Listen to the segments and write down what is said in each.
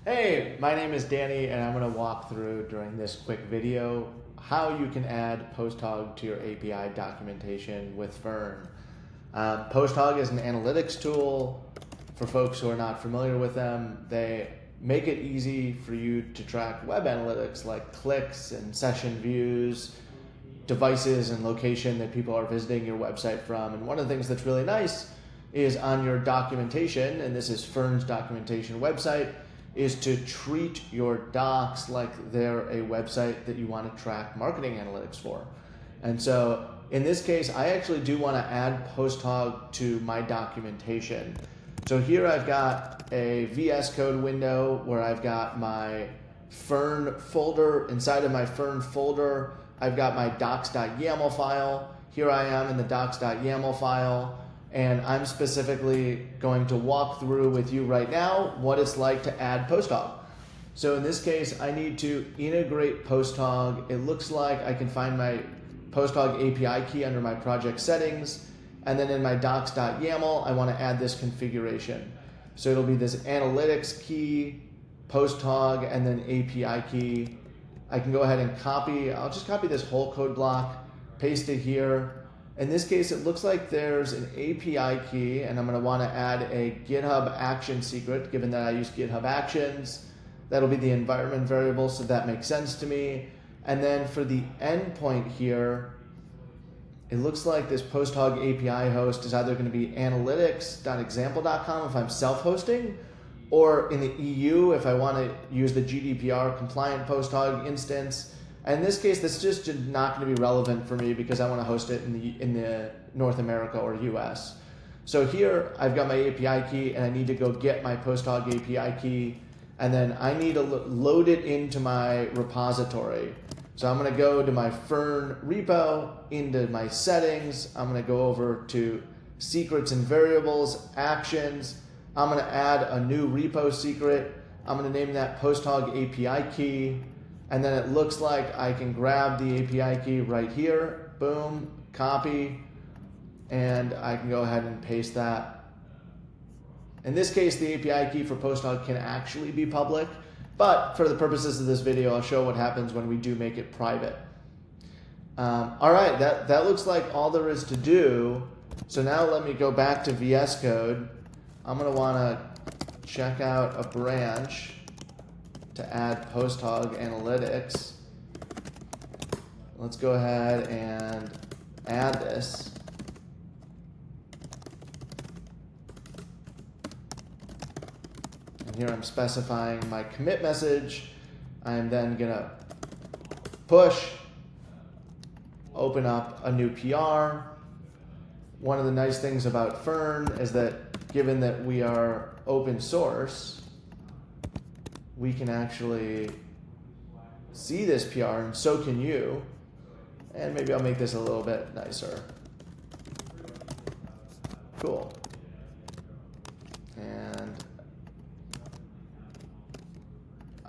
Hey, my name is Danny, and I'm going to walk through during this quick video how you can add PostHog to your API documentation with Fern. PostHog is an analytics tool. For folks who are not familiar with them, they make it easy for you to track web analytics like clicks and session views, devices and location that people are visiting your website from. And one of the things that's really nice is on your documentation, and this is Fern's documentation website, is to treat your docs like they're a website that you want to track marketing analytics for. And so in this case, I actually do want to add PostHog to my documentation. So here I've got a VS Code window where I've got my Fern folder. Inside of my Fern folder, I've got my docs.yml file. Here I am in the docs.yml file. And I'm specifically going to walk through with you right now what it's like to add PostHog. So in this case, I need to integrate PostHog. It looks like I can find my PostHog API key under my project settings. And then in my docs.yml, I want to add this configuration. So it'll be this analytics key, PostHog, and then API key. I can go ahead and I'll just copy this whole code block, paste it here. In this case, it looks like there's an API key, and I'm going to want to add a GitHub action secret, given that I use GitHub Actions. That'll be the environment variable, so that makes sense to me. And then for the endpoint here, it looks like this PostHog API host is either going to be analytics.example.com if I'm self-hosting, or in the EU if I want to use the GDPR compliant PostHog instance. And in this case, this is just not going to be relevant for me because I want to host it in the North America or US. So here I've got my API key, and I need to go get my PostHog API key, and then I need to load it into my repository. So I'm going to go to my Fern repo, into my settings. I'm going to go over to secrets and variables, actions. I'm going to add a new repo secret. I'm going to name that PostHog API key. And then it looks like I can grab the API key right here, boom, copy, and I can go ahead and paste that. In this case, the API key for PostHog can actually be public, but for the purposes of this video, I'll show what happens when we do make it private. All right, that looks like all there is to do. So now let me go back to VS Code. I'm going to want to check out a branch to add PostHog analytics. Let's go ahead and add this. And here I'm specifying my commit message. I'm then gonna push, open up a new PR. One of the nice things about Fern is that given that we are open source, we can actually see this PR, and so can you. And maybe I'll make this a little bit nicer. Cool. And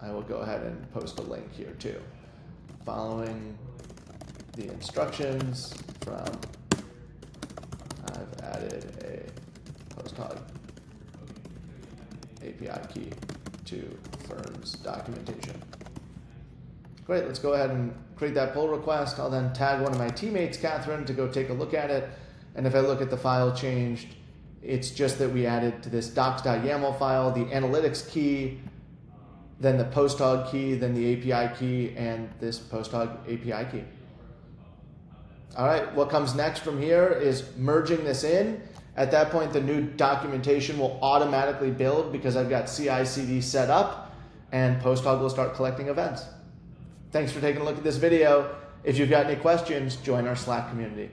I will go ahead and post a link here too. Following the instructions from, I've added a PostHog API key to Fern's documentation. Great, let's go ahead and create that pull request. I'll then tag one of my teammates, Catherine, to go take a look at it. And if I look at the file changed, it's just that we added to this docs.yml file the analytics key, then the PostHog key, then the API key, and this PostHog API key. All right, what comes next from here is merging this in. At that point, the new documentation will automatically build because I've got CI/CD set up, and PostHog will start collecting events. Thanks for taking a look at this video. If you've got any questions, join our Slack community.